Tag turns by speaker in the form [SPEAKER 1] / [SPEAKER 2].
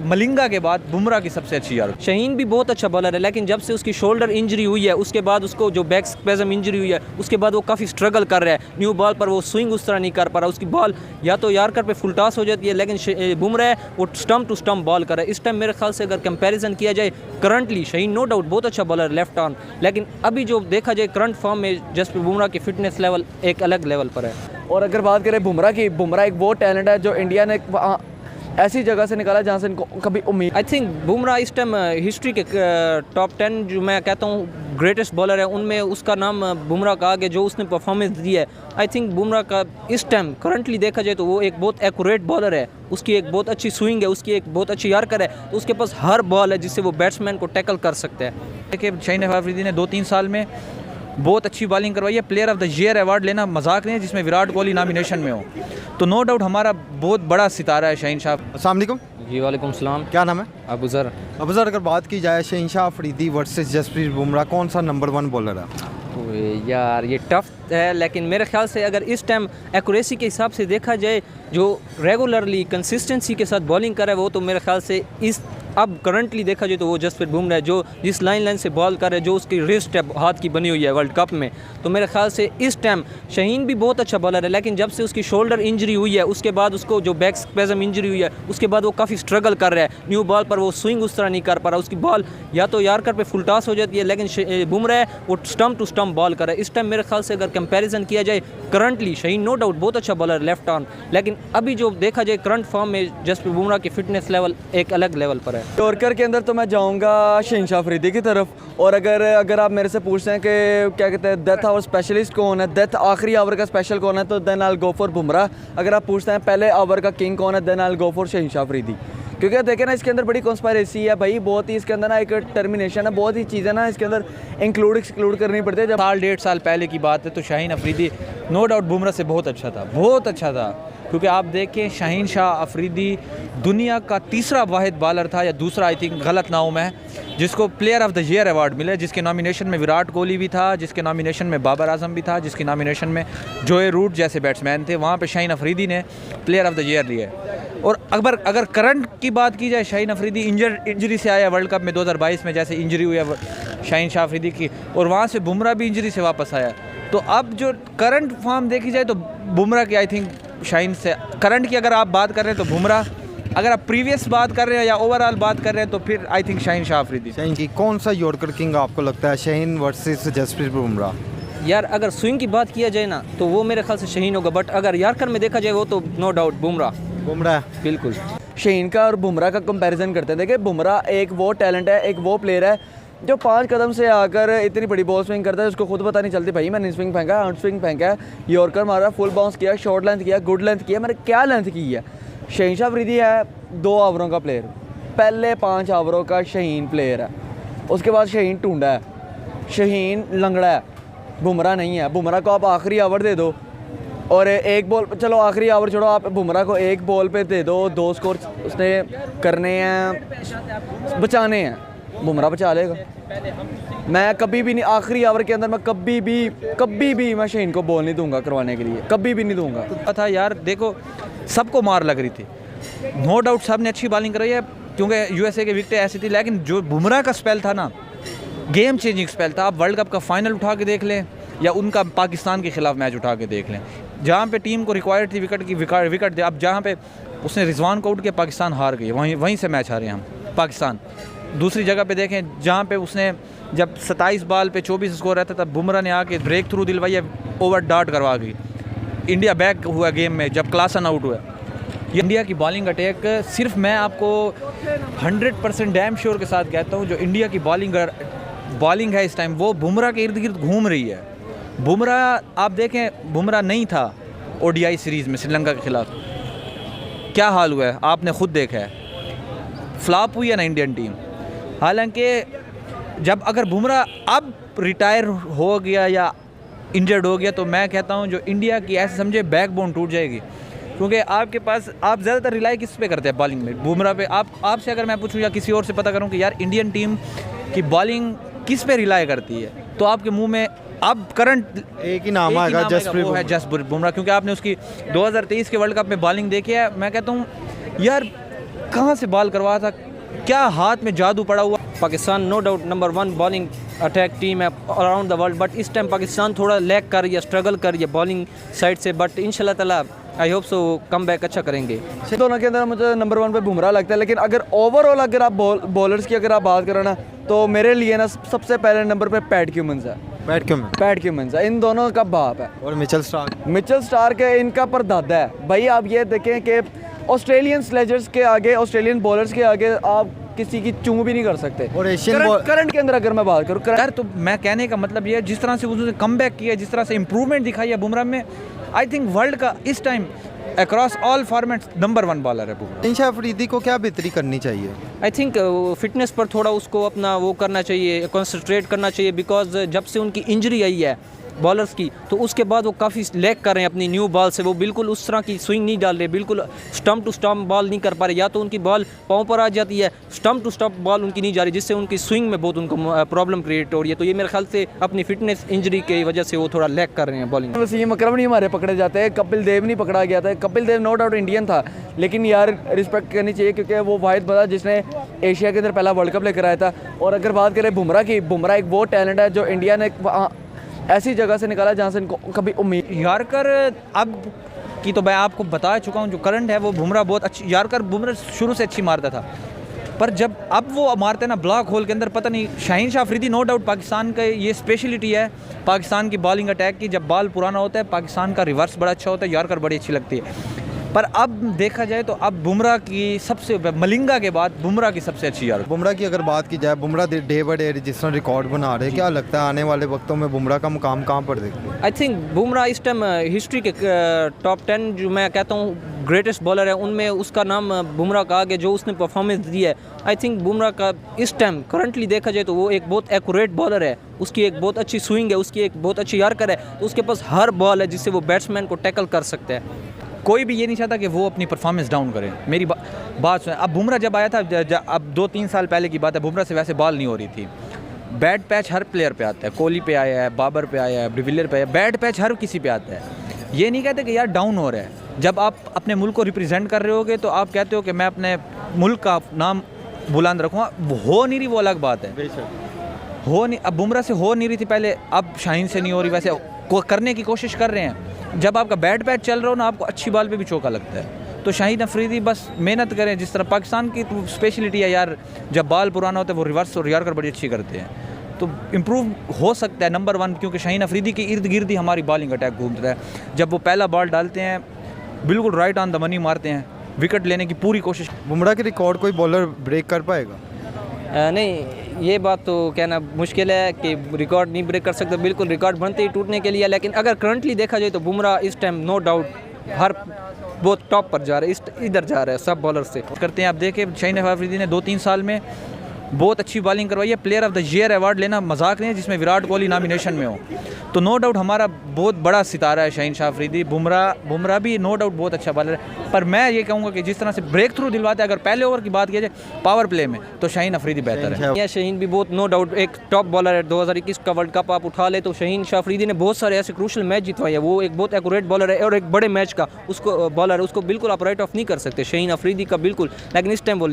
[SPEAKER 1] मलिंगा के बाद बुमराह की सबसे अच्छी यार।
[SPEAKER 2] शहीन भी बहुत अच्छा बॉलर है, लेकिन जब से उसकी शोल्डर इंजरी हुई है उसके बाद उसको जो बैक स्पैज़म इंजरी हुई है उसके बाद वो काफ़ी स्ट्रगल कर रहा है। न्यू बॉल पर वो स्विंग उस तरह नहीं कर पा रहा, उसकी बॉल या तो यार्कर पे फुल टॉस हो जाती है, लेकिन बुमराह वो स्टम्प टू स्टम्प बॉल कर रहा है। इस टाइम मेरे ख्याल से अगर कंपैरिजन किया जाए करंटली शहीन नो डाउट बहुत अच्छा बॉलर लेफ्ट ऑन, लेकिन अभी जो देखा जाए करंट फॉर्म में जसप्रीत बुमराह की फिटनेस लेवल एक अलग लेवल पर है।
[SPEAKER 3] और अगर बात करें बुमराह की, बुमराह एक वो टैलेंट है जो इंडिया ने ऐसी जगह से निकाला जहाँ से इनको कभी उम्मीद।
[SPEAKER 2] आई थिंक बुमराह इस टाइम हिस्ट्री के टॉप 10 जो मैं कहता हूँ ग्रेटेस्ट बॉलर है उनमें उसका नाम बुमराह का आगे, जो उसने परफॉर्मेंस दी है। आई थिंक बुमराह का इस टाइम करंटली देखा जाए तो वो एक बहुत एक्यूरेट बॉलर है, उसकी एक बहुत अच्छी स्विंग है, उसकी एक बहुत अच्छी यार्कर है, तो उसके पास हर बॉल है जिससे वो बैट्समैन को टैकल कर सकते हैं।
[SPEAKER 1] देखिए शाहीन अफरीदी ने 2-3 साल में बहुत अच्छी बॉलिंग करवाई है। Player of the year award लेना मजाक नहीं है जिसमें विराट कोहली नॉमिनेशन में हो, तो नो डाउट हमारा बहुत बड़ा सितारा है शाहीन शाह।
[SPEAKER 4] अस्सलाम वालेकुम।
[SPEAKER 2] जी वालेकुम सलाम।
[SPEAKER 4] क्या नाम है?
[SPEAKER 2] अबूज़र।
[SPEAKER 4] अबूज़र, अगर बात की जाए शहीन शाह अफरीदी वर्सेस जसप्रीत बुमराह, कौन सा नंबर 1 बॉलर है?
[SPEAKER 2] यार ये टफ है, लेकिन मेरे ख्याल से अगर इस टाइम एक्यूरेसी के हिसाब से देखा जाए जो रेगुलरली कंसिस्टेंसी के साथ बॉलिंग कर रहा है वो तो मेरे ख्याल से इस अब करंटली देखा जाए तो वो जसप्रीत बुमराह जो जिस लाइन से बॉल कर रहे हैं, जो उसकी रिस्ट है हाथ की बनी हुई है वर्ल्ड कप में, तो मेरे ख्याल से इस टाइम शहीन भी बहुत अच्छा बॉलर है, लेकिन जब से उसकी शोल्डर इंजरी हुई है उसके बाद उसको जो बैक स्पैज़म इंजरी हुई है उसके बाद वो काफ़ी स्ट्रगल कर रहा है। न्यू बॉल पर वो स्विंग उस तरह नहीं कर पा रहा, उसकी बॉल या तो यार्कर पे फुल टॉस हो जाती है, लेकिन बुमराह वो स्टम्प टू स्टम्प बॉल कर रहा है। इस टाइम मेरे ख्याल से अगर कंपैरिजन किया जाए करंटली शहीन नो डाउट बहुत अच्छा बॉलर लेफ्ट ऑन, लेकिन अभी जो देखा जाए करंट फॉर्म में जसप्रीत बुमराह की फिटनेस लेवल एक अलग लेवल पर है।
[SPEAKER 3] यॉर्कर के अंदर तो मैं जाऊंगा शहीन शाह अफरीदी की तरफ, और अगर आप मेरे से पूछते हैं कि क्या कहते हैं डेथ आवर स्पेशलिस्ट कौन है, डेथ आखिरी ओवर का स्पेशल कौन है, तो then I will go for Bumrah. अगर आप पूछते हैं पहले ओवर का किंग कौन है, then I will go for Shaheen Shah Afridi. क्योंकि देखें ना इसके अंदर बड़ी कॉन्स्पायरेसी है भाई, बहुत ही इसके अंदर ना एक टर्मिनेशन है, बहुत ही चीज़ें ना इसके अंदर इंक्लूड एक्सक्लूड करनी पड़ती है। जब
[SPEAKER 1] 1.5 साल पहले की बात है तो शाहीन अफरीदी नो डाउट बुमराह से बहुत अच्छा था, बहुत अच्छा था। क्योंकि आप देखें शाहीन शाह अफरीदी दुनिया का तीसरा वाहिद बॉलर था या दूसरा, आई थिंक गलत ना हो मैं, जिसको player of the year award मिले, जिसके नॉमिनेशन में विराट कोहली भी था, जिसके नॉमिनेशन में बाबर आजम भी था, जिसकी नॉमिनेशन में जोए रूट जैसे बैट्समैन थे, वहाँ पे शाहीन अफरीदी ने प्लेयर ऑफ द ईयर लिया। और अगर करंट की बात की जाए, शाहीन अफरीदी इंजरी से आया वर्ल्ड कप में 2022 में, जैसे इंजरी हुई है शाहीन शाह अफरीदी की, और वहाँ से बुमराह भी इंजरी से वापस आया। तो अब जो करंट फॉर्म देखी जाए तो बुमराह की आई थिंक शाहीन से करंट की अगर आप बात कर रहे हैं तो बुमराह, अगर आप प्रीवियस बात कर रहे हैं या ओवरऑल बात कर रहे हैं तो फिर आई थिंक शाहीन शाह अफरीदी।
[SPEAKER 4] शहीन की कौन सा यॉर्कर किंग आपको लगता है, शहीन वर्सेस जसप्रीत बुमराह?
[SPEAKER 2] यार अगर स्विंग की बात किया जाए ना तो वो मेरे ख्याल से शहीन होगा, बट अगर यार्कर में देखा जाए वो तो नो डाउट बुमराह बिल्कुल।
[SPEAKER 3] शहीन का और बुमराह का कंपैरिजन करते हैं। देखिए बुमराह एक वो टैलेंट है, एक वो प्लेयर है जो 5 कदम से आकर इतनी बड़ी बॉल स्विंग करता है, उसको खुद पता नहीं चलती भाई मैंने स्विंग फेंका, आउट स्विंग फेंका है, यॉर्कर मारा, फुल बाउंस किया, शॉर्ट लेंथ किया, गुड लेंथ किया, मैंने क्या लेंथ की है। शहीन शाह अफरीदी है 2 ओवरों का प्लेयर, पहले 5 ओवरों का शहीन प्लेयर है, उसके बाद शहीन टूंडा है, शहीन लंगड़ा है, बुमराह नहीं है। बुमराह को आप आखिरी ओवर दे दो और एक बॉल, चलो आखिरी ओवर छोड़ो, आप बुमराह को एक बॉल पे दे दो, 2 स्कोर उसने करने हैं, बचाने हैं, बुमराह बचा लेगा। मैं कभी भी नहीं आखिरी ओवर के अंदर मैं कभी भी मैं शहीन को बॉल नहीं दूंगा करवाने के लिए, कभी भी नहीं दूंगा।
[SPEAKER 1] था यार देखो सबको मार लग रही थी, नो डाउट सब ने अच्छी बॉलिंग कराई है क्योंकि यूएसए के विकेटें ऐसी थी, लेकिन जो बुमराह का स्पेल था ना, गेम चेंजिंग स्पेल था। आप वर्ल्ड कप का फाइनल उठा के देख लें या उनका पाकिस्तान के खिलाफ मैच उठा के देख लें, जहाँ पे टीम को रिक्वायर्ड थी विकेट दे, अब जहाँ पे उसने रिजवान को आउट किया पाकिस्तान हार गई, वहीं से मैच हारे हम पाकिस्तान। दूसरी जगह पे देखें जहाँ पे उसने जब 27 बॉल पे 24 स्कोर रहता था, बुमराह ने आके ब्रेक थ्रू दिलवाई, ओवर डार्ट करवा गई, इंडिया बैक हुआ गेम में जब क्लासन आउट हुआ। इंडिया की बॉलिंग अटैक सिर्फ मैं आपको 100% डैम श्योर के साथ कहता हूँ, जो इंडिया की बॉलिंग है इस टाइम वो बुमराह के इर्द गिर्द घूम रही है। बुमराह आप देखें, बुमराह नहीं था ओडीआई सीरीज़ में श्रीलंका के खिलाफ, क्या हाल हुआ है आपने खुद देखा है, फ्लॉप हुई है ना इंडियन टीम। हालांकि जब अगर बुमराह अब रिटायर हो गया या इंजर्ड हो गया तो मैं कहता हूं जो इंडिया की ऐसे समझे बैकबोन टूट जाएगी, क्योंकि आपके पास आप ज़्यादातर रिलाई किस पे करते हैं बॉलिंग में, बुमराह पे। आपसे अगर मैं पूछूं या किसी और से पता करूं कि यार इंडियन टीम की बॉलिंग किस पे रिलाई करती है, तो आपके मुंह में अब करंट
[SPEAKER 4] एक ही नाम आएगा,
[SPEAKER 1] जसप्रीत बुमराह, क्योंकि आपने उसकी 2023 के वर्ल्ड कप में बॉलिंग देखी है। मैं कहता हूँ यार कहाँ से बॉल करवाया था, क्या हाथ में जादू पड़ा हुआ।
[SPEAKER 2] Pakistan no doubt number 1 bowling attack team है अराउंड द वर्ल्ड, बट इस टाइम पाकिस्तान थोड़ा लैग कर रही है, स्ट्रगल कर रही है बॉलिंग साइड से, बट इंशाल्लाह ताला I hope so come back अच्छा करेंगे।
[SPEAKER 3] दोनों के अंदर मुझे नंबर 1 पे बुमराह लगता है, लेकिन अगर ओवरऑल अगर आप बॉलर्स की अगर आप बात करो ना, तो मेरे लिए ना सबसे पहले नंबर पे पैट क्यूमिंस है। पैट क्यूमिंस है, इन दोनों का बाप है।
[SPEAKER 4] और मिचेल
[SPEAKER 3] स्टार्क है इनका परदादा है भाई। आप ये देखें कि ऑस्ट्रेलियन स्लेजर्स के आगे, ऑस्ट्रेलियन बॉलर्स के आगे आप किसी की चूं भी नहीं कर सकते।
[SPEAKER 4] और एशियन
[SPEAKER 3] करंट के अंदर अगर मैं बात करूँ
[SPEAKER 1] यार, तो मैं कहने का मतलब ये है, जिस तरह से उसने कम बैक किया, जिस तरह से इम्प्रूवमेंट दिखाई है बुमराह में, आई थिंक वर्ल्ड का इस time across all formats number 1 bowler है बुमराह।
[SPEAKER 4] शहीन शाह अफरीदी को क्या बेहतरी करनी चाहिए?
[SPEAKER 2] आई थिंक फिटनेस पर थोड़ा उसको अपना वो करना चाहिए, कंसंट्रेट करना चाहिए, बिकॉज जब से उनकी इंजरी आई है बॉलर्स की, तो उसके बाद वो काफ़ी लैग कर रहे हैं अपनी न्यू बॉल से। वो बिल्कुल उस तरह की स्विंग नहीं डाल रहे, बिल्कुल स्टम्प टू स्टम्प बॉल नहीं कर पा रहे, या तो उनकी बॉल पाँव पर आ जाती है, स्टम्प टू स्टम्प बॉल उनकी नहीं जा रही, जिससे उनकी स्विंग में बहुत उनको प्रॉब्लम क्रिएट हो रही है। तो ये मेरे ख्याल से अपनी फिटनेस इंजरी की वजह से वो थोड़ा लैग कर रहे हैं बॉलिंग।
[SPEAKER 3] वसीम अकरम नहीं हमारे पकड़े जाते हैं, कपिल देव नहीं पकड़ा गया था। Kapil Dev no doubt Indian था, लेकिन यार रिस्पेक्ट करनी चाहिए, क्योंकि वो वाहिद बंदा जिसने एशिया के अंदर पहला वर्ल्ड कप लेकर आया था। और अगर बात करें बुमराह की, बुमराह एक वो टैलेंट है जो इंडिया ने ऐसी जगह से निकाला जहाँ से इनको कभी उम्मीद।
[SPEAKER 1] यारकर अब की तो मैं आपको बता चुका हूँ, जो करंट है वो बुमराह बहुत अच्छी, यारकर बुमराह शुरू से अच्छी मारता था, पर जब अब वो मारते हैं ना ब्लॉक होल के अंदर, पता नहीं। शाहीन शाह अफरीदी नो डाउट पाकिस्तान का ये स्पेशलिटी है, पाकिस्तान की बॉलिंग अटैक की। जब बॉल पुराना होता है पाकिस्तान का रिवर्स बड़ा अच्छा होता है, यारकर बड़ी अच्छी लगती है। पर अब देखा जाए तो अब बुमराह की सबसे, मलिंगा के बाद बुमराह की सबसे अच्छी यार।
[SPEAKER 4] बुमराह की अगर बात की जाए, बुमराह डे बाय डे जिस तरह रिकॉर्ड बना रहे हैं, क्या लगता है आने वाले वक्तों में बुमराह का मुकाम कहाँ पर देखते हैं?
[SPEAKER 2] आई थिंक बुमराह इस टाइम हिस्ट्री के टॉप 10 जो मैं कहता हूँ ग्रेटेस्ट बॉलर है, उनमें उसका नाम बुमराह का आगे, जो उसने परफॉर्मेंस दी है। आई थिंक बुमराह का इस टाइम करंटली देखा जाए तो वो एक बहुत एक्यूरेट बॉलर है, उसकी एक बहुत अच्छी स्विंग है, उसकी एक बहुत अच्छी यार्कर है, तो उसके पास हर बॉल है जिससे वो बैट्समैन को टैकल कर सकते हैं।
[SPEAKER 1] कोई भी ये नहीं चाहता कि वो अपनी परफॉर्मेंस डाउन करे। मेरी बात सुने, अब बुमराह जब आया था, अब 2-3 साल पहले की बात है, बुमराह से वैसे बॉल नहीं हो रही थी। बैड पैच हर प्लेयर पे आता है, कोहली पे आया है, बाबर पे आया है, डिविलियर पे आया है, बैड पैच हर किसी पे आता है। ये नहीं कहते कि यार डाउन हो रहा है। जब आप अपने मुल्क को रिप्रेजेंट कर रहे होगे तो आप कहते हो कि मैं अपने मुल्क का नाम बुलंद रखूँगा। हो नहीं रही वो अलग बात है, हो नहीं। अब बुमराह से हो नहीं रही थी पहले, अब शाहीन से नहीं हो रही, वैसे करने की कोशिश कर रहे हैं। जब आपका बैट पैच चल रहा हो ना, आपको अच्छी बॉल पे भी चौका लगता है। तो शाहीन अफरीदी बस मेहनत करें, जिस तरह पाकिस्तान की तो स्पेशलिटी है यार, जब बॉल पुराना होता है वो रिवर्स और यार्कर बड़ी अच्छी करते हैं, तो इम्प्रूव हो सकता है नंबर 1, क्योंकि शाहीन अफरीदी के इर्द गिर्द ही हमारी बॉलिंग अटैक घूमता है। जब वो पहला बॉल डालते हैं बिल्कुल राइट ऑन द मनी मारते हैं, विकेट लेने की पूरी कोशिश।
[SPEAKER 4] बुमराह के रिकॉर्ड कोई बॉलर ब्रेक कर पाएगा?
[SPEAKER 2] नहीं, ये बात तो कहना मुश्किल है कि रिकॉर्ड नहीं ब्रेक कर सकते, बिल्कुल रिकॉर्ड बनते ही टूटने के लिए। लेकिन अगर करंटली देखा जाए तो बुमराह इस टाइम नो डाउट हर बहुत टॉप पर जा रहे हैं, इधर जा रहे हैं सब बॉलर से
[SPEAKER 1] करते हैं। आप देखें शाहीन अफरीदी ने 2-3 साल में बहुत अच्छी बॉलिंग करवाई है। Player of the year award लेना मजाक नहीं है, जिसमें विराट कोहली नॉमिनेशन में हो। तो नो डाउट हमारा बहुत बड़ा सितारा है शाहीन शाह अफरीदी। बुमराह भी नो डाउट बहुत अच्छा बॉलर है, पर मैं ये कहूँगा कि जिस तरह से ब्रेक थ्रू दिलवाते हैं, अगर पहले ओवर की बात की जाए पावर प्ले में, तो शाहीन अफरीदी बेहतर है।
[SPEAKER 2] या शाहीन भी बहुत नो डाउट एक टॉप बॉलर है। 2021 का वर्ल्ड कप आप उठा ले तो शाहीन शाह अफरीदी ने बहुत सारे ऐसे क्रूशल मैच जितवाए हैं। वो एक बहुत एक्यूरेट बॉलर है और एक बड़े मैच का उसको बॉलर है, उसको बिल्कुल आप राइट ऑफ नहीं कर सकते शाहीन अफरीदी का, बिल्कुल। लेकिन इस टाइम वो